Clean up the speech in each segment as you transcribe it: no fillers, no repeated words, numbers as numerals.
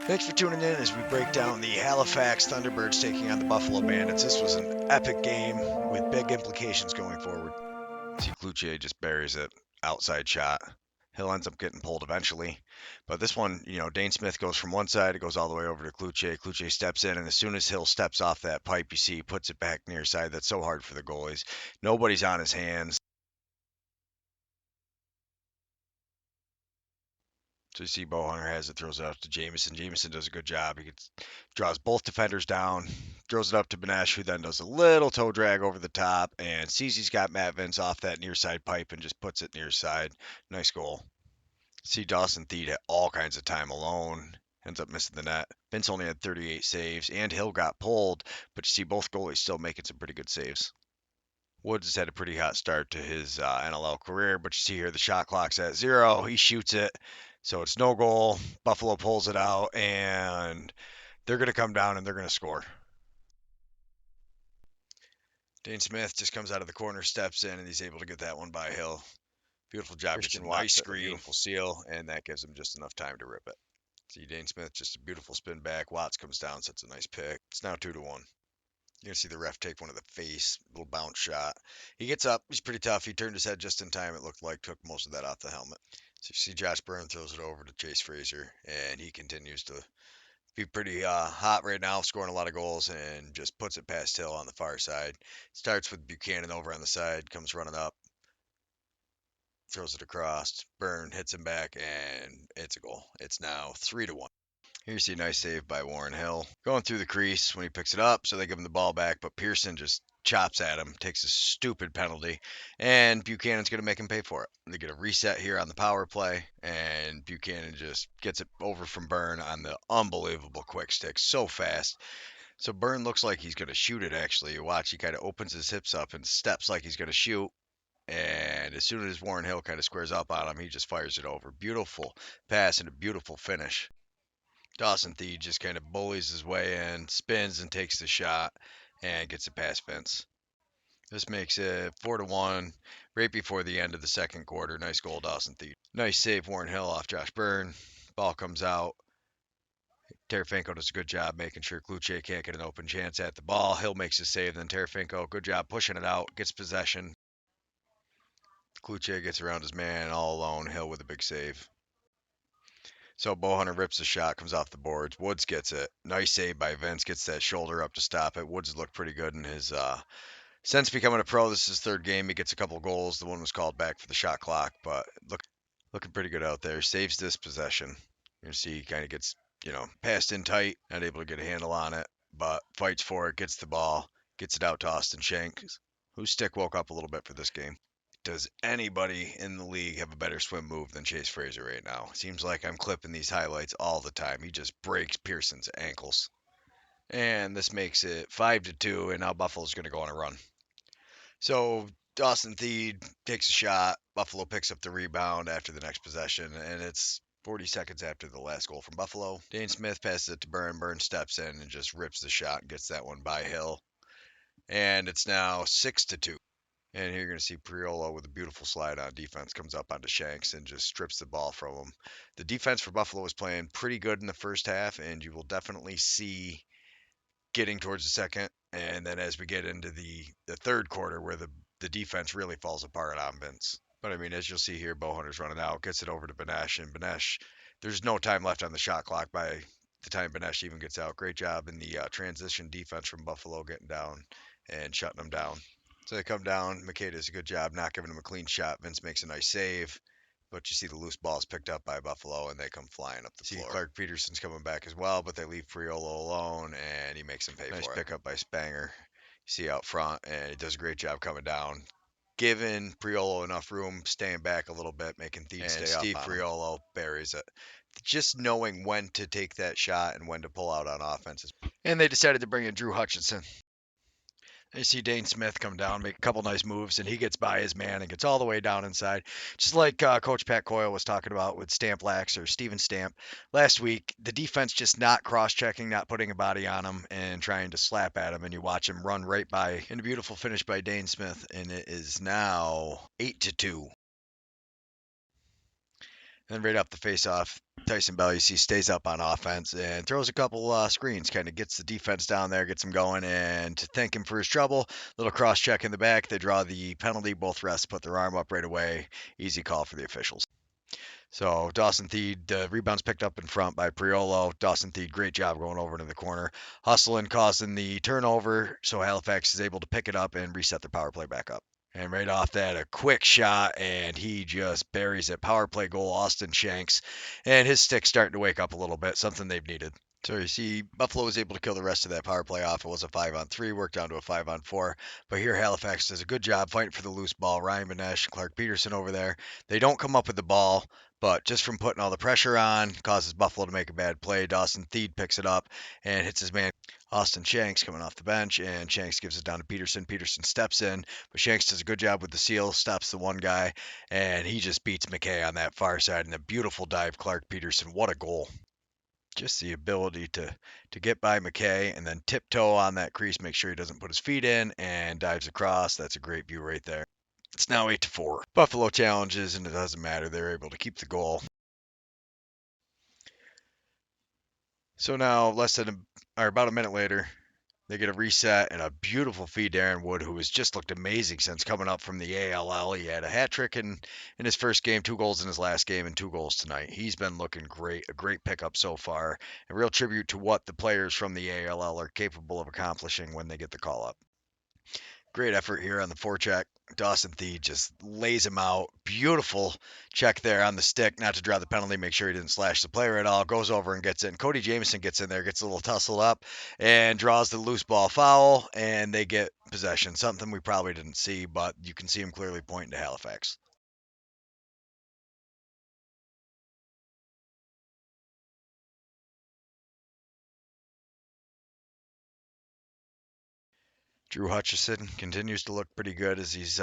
Thanks for tuning in as we break down the Halifax Thunderbirds taking on the Buffalo Bandits. This was an epic game with big implications going forward. See, Cloutier just buries it, outside shot. Hill ends up getting pulled eventually. But this one, Dane Smith goes from one side, it goes all the way over to Cloutier. Cloutier steps in, and as soon as Hill steps off that pipe, you see he puts it back near side. That's so hard for the goalies. Nobody's on his hands. So you see Bo Hunter has it, throws it out to Jameson. Jameson does a good job. Draws both defenders down, throws it up to Benesh, who then does a little toe drag over the top, and sees he's got Matt Vince off that near side pipe and just puts it near side. Nice goal. See Dawson Theed had all kinds of time alone. Ends up missing the net. Vince only had 38 saves, and Hill got pulled, but you see both goalies still making some pretty good saves. Woods has had a pretty hot start to his NLL career, but you see here the shot clock's at 0. He shoots it, so it's no goal. Buffalo pulls it out, and they're going to come down and they're going to score. Dane Smith just comes out of the corner, steps in, and he's able to get that one by Hill. Beautiful job. Christian Watts, nice screen, beautiful seal, and that gives him just enough time to rip it. See Dane Smith, just a beautiful spin back. Watts comes down, sets a nice pick. It's now 2-1. You're gonna see the ref take one of the face, little bounce shot. He gets up, he's pretty tough. He turned his head just in time, it looked like, took most of that off the helmet. So you see Josh Byrne throws it over to Chase Fraser, and he continues to be pretty hot right now, scoring a lot of goals, and just puts it past Hill on the far side. Starts with Buchanan over on the side, comes running up, throws it across. Byrne hits him back, and it's a goal. It's now 3-1. Here you see a nice save by Warren Hill. Going through the crease when he picks it up, so they give him the ball back, but Pearson just chops at him, takes a stupid penalty, and Buchanan's going to make him pay for it. They get a reset here on the power play, and Buchanan just gets it over from Byrne on the unbelievable quick stick, so fast. So Byrne looks like he's going to shoot it, actually. You watch, he kind of opens his hips up and steps like he's going to shoot, and as soon as Warren Hill kind of squares up on him, he just fires it over. Beautiful pass and a beautiful finish. Dawson Theed just kind of bullies his way in, spins and takes the shot, and gets it past Vince. This makes it 4-1 right before the end of the second quarter. Nice goal, Dawson Theed. Nice save, Warren Hill off Josh Byrne. Ball comes out. Tarafinko does a good job making sure Cloutier can't get an open chance at the ball. Hill makes his save, then Tarafinko, good job pushing it out, gets possession. Cloutier gets around his man all alone. Hill with a big save. So Bowhunter rips the shot, comes off the boards. Woods gets it. Nice save by Vince. Gets that shoulder up to stop it. Woods looked pretty good in his since becoming a pro. This is his third game. He gets a couple goals. The one was called back for the shot clock, but looking pretty good out there. Saves this possession. You see, he kind of gets passed in tight, not able to get a handle on it, but fights for it. Gets the ball, gets it out to Austin Shanks, whose stick woke up a little bit for this game. Does anybody in the league have a better swim move than Chase Fraser right now? Seems like I'm clipping these highlights all the time. He just breaks Pearson's ankles. And this makes it 5-2, and now Buffalo's going to go on a run. So Dawson Theed takes a shot. Buffalo picks up the rebound after the next possession, and it's 40 seconds after the last goal from Buffalo. Dane Smith passes it to Byrne. Byrne steps in and just rips the shot and gets that one by Hill. And it's now 6-2. And here you're going to see Priolo with a beautiful slide on defense, comes up onto Shanks and just strips the ball from him. The defense for Buffalo was playing pretty good in the first half, and you will definitely see getting towards the second. And then as we get into the third quarter where the defense really falls apart on Vince. But I mean, as you'll see here, Bowhunter's running out, gets it over to Benesh, and Benesh, there's no time left on the shot clock by the time Benesh even gets out. Great job in the transition defense from Buffalo getting down and shutting them down. So they come down. McKay does a good job not giving him a clean shot. Vince makes a nice save. But you see the loose balls picked up by Buffalo, and they come flying up the floor. Clark Peterson's coming back as well, but they leave Priolo alone, and he makes him pay for it. Nice pickup by Spanger. You see out front, and he does a great job coming down, giving Priolo enough room, staying back a little bit, making Theed stay up. Steve Priolo buries it. Just knowing when to take that shot and when to pull out on offenses. And they decided to bring in Drew Hutchinson. You see Dane Smith come down, make a couple nice moves, and he gets by his man and gets all the way down inside. Just like Coach Pat Coyle was talking about with Stamp Lax or Steven Stamp last week, the defense just not cross-checking, not putting a body on him and trying to slap at him, and you watch him run right by. And a beautiful finish by Dane Smith, and it is now 8-2. And right off the face-off, Tyson Bell, you see, stays up on offense and throws a couple screens, kind of gets the defense down there, gets him going, and to thank him for his trouble, little cross-check in the back. They draw the penalty. Both refs put their arm up right away. Easy call for the officials. So Dawson Theed, rebounds picked up in front by Priolo. Dawson Theed, great job going over into the corner, hustling, causing the turnover. So Halifax is able to pick it up and reset their power play back up. And right off that, a quick shot, and he just buries it. Power play goal, Austin Shanks. And his stick's starting to wake up a little bit, something they've needed. So you see, Buffalo was able to kill the rest of that power play off. It was a 5-on-3, worked down to a 5-on-4. But here, Halifax does a good job fighting for the loose ball. Ryan Benesh and Clark Peterson over there. They don't come up with the ball, but just from putting all the pressure on, causes Buffalo to make a bad play. Dawson Theed picks it up and hits his man Austin Shanks coming off the bench, and Shanks gives it down to Peterson. Peterson steps in, but Shanks does a good job with the seal, stops the one guy, and he just beats McKay on that far side. And a beautiful dive, Clark Peterson. What a goal! Just the ability to get by McKay and then tiptoe on that crease, make sure he doesn't put his feet in, and dives across. That's a great view right there. It's now 8-4. Buffalo challenges, and it doesn't matter. They're able to keep the goal. So now, about a minute later, they get a reset and a beautiful feed to Aaron Wood, who has just looked amazing since coming up from the ALL. He had a hat trick in his first game, 2 goals in his last game, and 2 goals tonight. He's been looking great, a great pickup so far. A real tribute to what the players from the ALL are capable of accomplishing when they get the call up. Great effort here on the forecheck. Dawson Thede just lays him out. Beautiful check there on the stick, not to draw the penalty, make sure he didn't slash the player at all. Goes over and gets in. Cody Jamieson gets in there, gets a little tussle up, and draws the loose ball foul, and they get possession. Something we probably didn't see, but you can see him clearly pointing to Halifax. Drew Hutchison continues to look pretty good as he's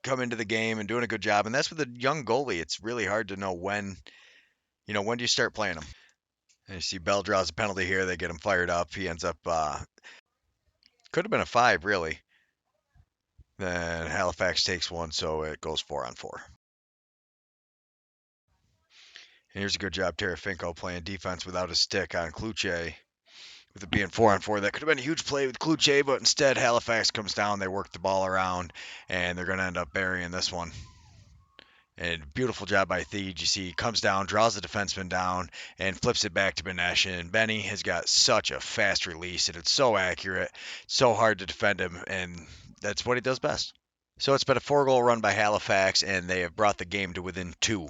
come into the game and doing a good job. And that's with a young goalie. It's really hard to know when do you start playing him? And you see Bell draws a penalty here. They get him fired up. He ends up, could have been a 5, really. Then Halifax takes one, so it goes 4-on-4. And here's a good job, Tarafinko playing defense without a stick on Kluche. With it being 4-on-4, that could have been a huge play with Kluche, but instead Halifax comes down. They work the ball around, and they're going to end up burying this one. And beautiful job by Thede. You see, he comes down, draws the defenseman down, and flips it back to Benesh. And Benny has got such a fast release, and it's so accurate, so hard to defend him, and that's what he does best. So it's been a 4-goal run by Halifax, and they have brought the game to within 2.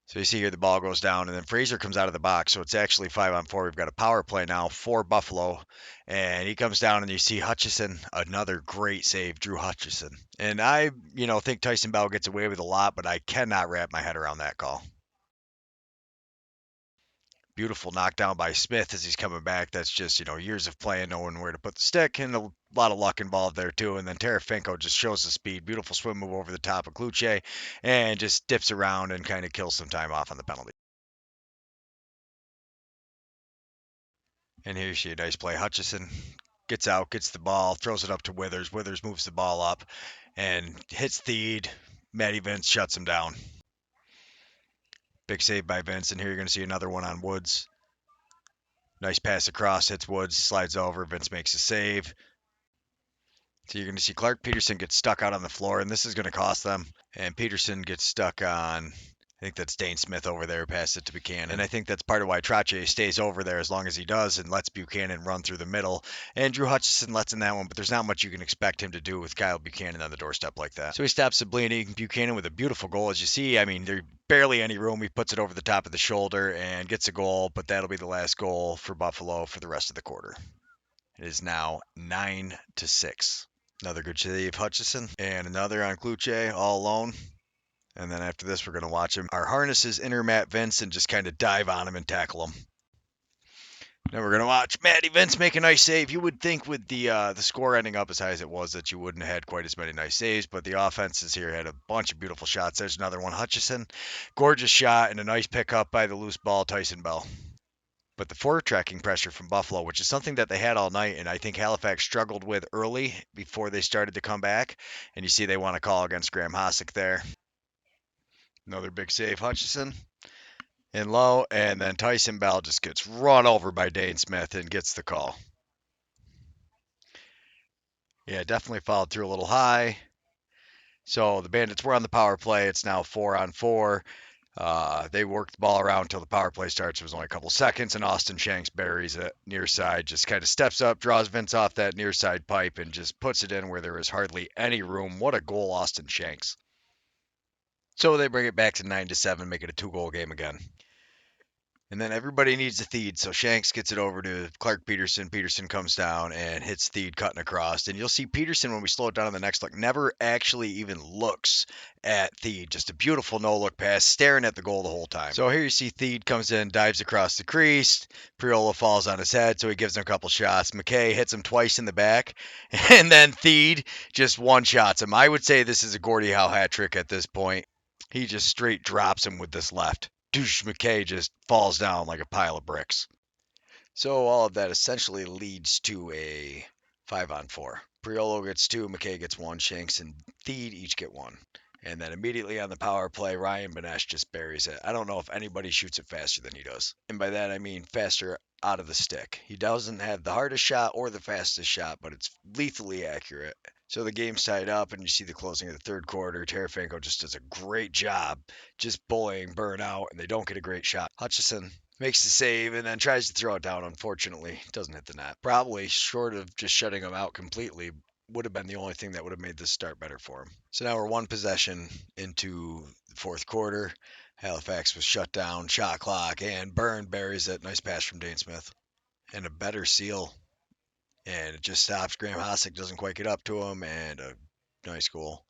So you see here the ball goes down, and then Fraser comes out of the box. So it's actually 5-on-4. We've got a power play now for Buffalo, and he comes down, and you see Hutchison, another great save, Drew Hutchison. And I, think Tyson Bell gets away with a lot, but I cannot wrap my head around that call. Beautiful knockdown by Smith as he's coming back. That's just, years of playing, knowing where to put the stick, and a lot of luck involved there, too. And then Tarafinko just shows the speed. Beautiful swim move over the top of Kluche and just dips around and kind of kills some time off on the penalty. And here you see a nice play. Hutchison gets out, gets the ball, throws it up to Withers. Withers moves the ball up and hits Thede. Matty Vince shuts him down. Big save by Vince, and here you're going to see another one on Woods. Nice pass across, hits Woods, slides over. Vince makes a save. So you're going to see Clark Peterson get stuck out on the floor, and this is going to cost them. And Peterson gets stuck on, I think that's Dane Smith over there, passed it to Buchanan. And I think that's part of why Trache stays over there as long as he does and lets Buchanan run through the middle. And Drew Hutchison lets in that one, but there's not much you can expect him to do with Kyle Buchanan on the doorstep like that. So he stops Sablini. Buchanan with a beautiful goal. As you see, there's barely any room. He puts it over the top of the shoulder and gets a goal, but that'll be the last goal for Buffalo for the rest of the quarter. It is now 9-6. Another good save, Hutchison, and another on Kluche, all alone. And then after this, we're going to watch him. Our harnesses inner Matt Vince and just kind of dive on him and tackle him. Then we're going to watch Matty Vince make a nice save. You would think with the score ending up as high as it was that you wouldn't have had quite as many nice saves, but the offenses here had a bunch of beautiful shots. There's another one, Hutchison. Gorgeous shot and a nice pickup by the loose ball, Tyson Bell. But the foretracking pressure from Buffalo, which is something that they had all night, and I think Halifax struggled with early before they started to come back. And you see they want to call against Graham Hossack there. Another big save, Hutchison. In low, and then Tyson Bell just gets run over by Dane Smith and gets the call. Yeah, definitely followed through a little high. So the Bandits were on the power play. It's now 4-on-4. They worked the ball around until the power play starts. It was only a couple seconds, and Austin Shanks buries it near side, just kind of steps up, draws Vince off that near side pipe, and just puts it in where there is hardly any room. What a goal, Austin Shanks. So they bring it back to 9-7, make it a 2-goal game again. And then everybody needs a Theed, so Shanks gets it over to Clark Peterson. Peterson comes down and hits Theed cutting across. And you'll see Peterson, when we slow it down on the next look, never actually even looks at Theed. Just a beautiful no-look pass, staring at the goal the whole time. So here you see Theed comes in, dives across the crease. Priola falls on his head, so he gives him a couple shots. McKay hits him twice in the back, and then Theed just one-shots him. I would say this is a Gordie Howe hat trick at this point. He just straight drops him with this left. Douche McKay just falls down like a pile of bricks. So all of that essentially leads to a 5-on-4. Priolo gets 2, McKay gets 1, Shanks and Theed each get 1. And then immediately on the power play, Ryan Benesh just buries it. I don't know if anybody shoots it faster than he does. And by that I mean faster out of the stick. He doesn't have the hardest shot or the fastest shot, but it's lethally accurate. So the game's tied up, and you see the closing of the third quarter. Tarafanko just does a great job just bullying Burnout, and they don't get a great shot. Hutchison makes the save and then tries to throw it down. Unfortunately, doesn't hit the net. Probably short of just shutting him out completely, would have been the only thing that would have made this start better for him. So now we're one possession into the fourth quarter. Halifax was shut down, shot clock, and Byrne buries it. Nice pass from Dane Smith. And a better seal. And it just stops. Graham Hossack doesn't quite get up to him, and a nice goal.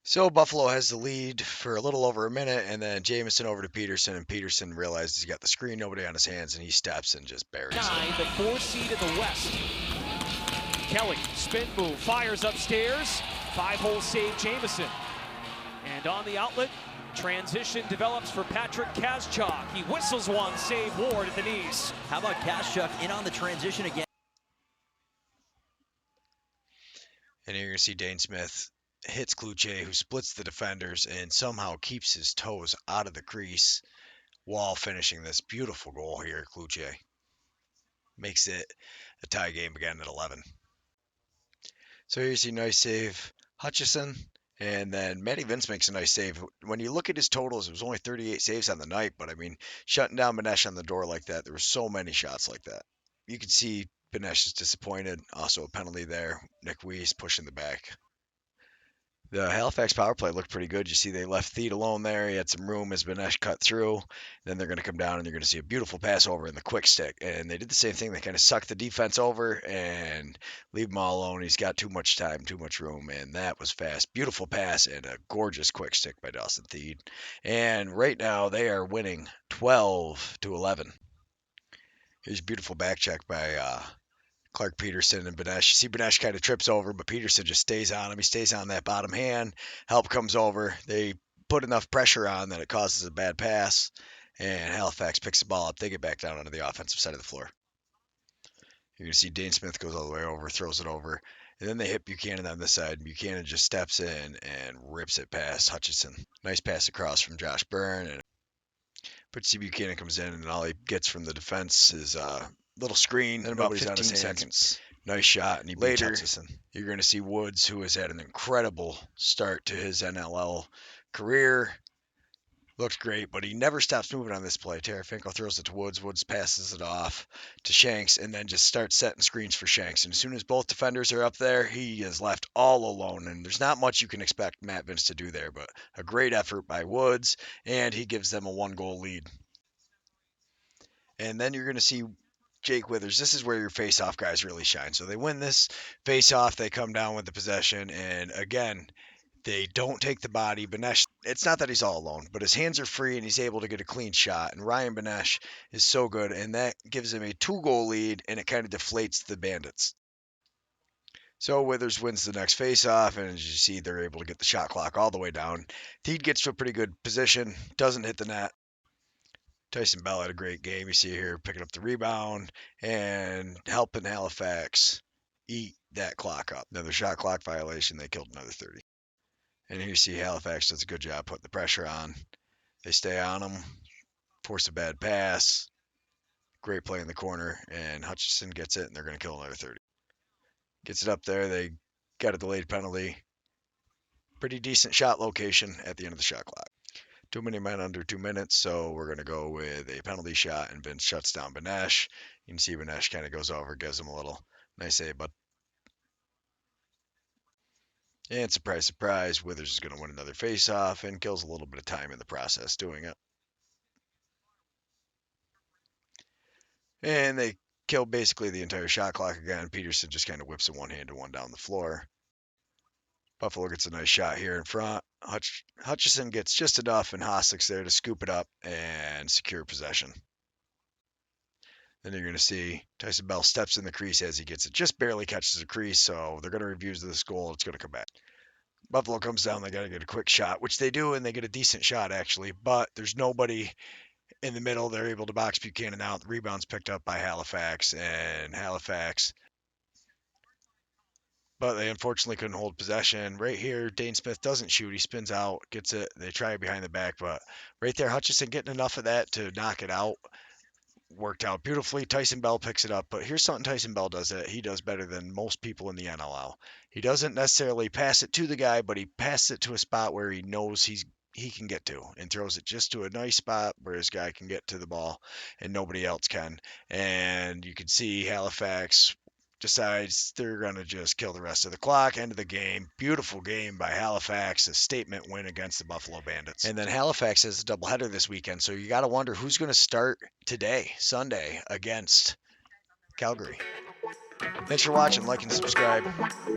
So Buffalo has the lead for a little over a minute, and then Jamison over to Peterson, and Peterson realizes he's got the screen, nobody on his hands, and he steps and just buries it. The 4 seed in the West. Kelly, spin move, fires upstairs. 5-hole save, Jamison. And on the outlet, transition develops for Patrick Kazchuk. He whistles one, save Ward at the knees. How about Kazchuk in on the transition again? And you're going to see Dane Smith hits Kluche, who splits the defenders and somehow keeps his toes out of the crease while finishing this beautiful goal here. Kluche makes it a tie game again at 11. So here you see nice save Hutchison, and then Matty Vince makes a nice save. When you look at his totals, it was only 38 saves on the night, but I mean, shutting down Benesh on the door like that, there were so many shots like that. You could see Benesh is disappointed. Also a penalty there. Nick Weiss pushing the back. The Halifax power play looked pretty good. You see they left Theed alone there. He had some room as Benesh cut through. Then they're going to come down and you're going to see a beautiful pass over in the quick stick. And they did the same thing. They kind of sucked the defense over and leave him all alone. He's got too much time, too much room. And that was fast. Beautiful pass and a gorgeous quick stick by Dawson Theed. And right now they are winning 12-11. Here's a beautiful back check by Clark Peterson and Benesh. You see Benesh kind of trips over, but Peterson just stays on him. He stays on that bottom hand. Help comes over. They put enough pressure on that it causes a bad pass, and Halifax picks the ball up. They get back down onto the offensive side of the floor. You're going to see Dane Smith goes all the way over, throws it over, and then they hit Buchanan on this side. Buchanan just steps in and rips it past Hutchison. Nice pass across from Josh Byrne. But see Buchanan comes in, and all he gets from the defense is little screen, and about 15 seconds. Nice shot, and he beats Hutchison. You're going to see Woods, who has had an incredible start to his NLL career. Looks great, but he never stops moving on this play. Tarafanko throws it to Woods. Woods passes it off to Shanks, and then just starts setting screens for Shanks. And as soon as both defenders are up there, he is left all alone. And there's not much you can expect Matt Vince to do there, but a great effort by Woods, and he gives them a 1-goal lead. And then you're going to see Jake Withers. This is where your face-off guys really shine. So they win this face-off. They come down with the possession. And again, they don't take the body. Benesh, it's not that he's all alone, but his hands are free and he's able to get a clean shot. And Ryan Benesh is so good. And that gives him a 2-goal lead, and it kind of deflates the Bandits. So Withers wins the next face-off, and as you see, they're able to get the shot clock all the way down. Theed gets to a pretty good position, doesn't hit the net. Tyson Bell had a great game. You see here picking up the rebound and helping Halifax eat that clock up. Another shot clock violation. They killed another 30. And here you see Halifax does a good job putting the pressure on. They stay on them, force a bad pass. Great play in the corner, and Hutchison gets it, and they're going to kill another 30. Gets it up there. They got a delayed penalty. Pretty decent shot location at the end of the shot clock. Too many men under 2 minutes, so we're going to go with a penalty shot, and Vince shuts down Benesh. You can see Benesh kind of goes over, gives him a little nice save, but and surprise, surprise, Withers is going to win another face-off and kills a little bit of time in the process doing it. And they kill basically the entire shot clock again. Peterson just kind of whips it one hand and one down the floor. Buffalo gets a nice shot here in front. Hutchison gets just enough, and Hoslick's there to scoop it up and secure possession. Then you're going to see Tyson Bell steps in the crease as he gets it. Just barely catches the crease, so they're going to review this goal. It's going to come back. Buffalo comes down. They got to get a quick shot, which they do, and they get a decent shot, actually. But there's nobody in the middle. They're able to box Buchanan out. The rebound's picked up by Halifax, but they unfortunately couldn't hold possession. Right here, Dane Smith doesn't shoot. He spins out, gets it. They try it behind the back, but right there, Hutchison getting enough of that to knock it out. Worked out beautifully. Tyson Bell picks it up, but here's something Tyson Bell does that he does better than most people in the NLL. He doesn't necessarily pass it to the guy, but he passes it to a spot where he knows he can get to, and throws it just to a nice spot where his guy can get to the ball and nobody else can. And you can see Halifax decides they're going to just kill the rest of the clock. End of the game. Beautiful game by Halifax. A statement win against the Buffalo Bandits. And then Halifax has a doubleheader this weekend, so you got to wonder who's going to start today, Sunday, against Calgary. Thanks for watching. Like and subscribe.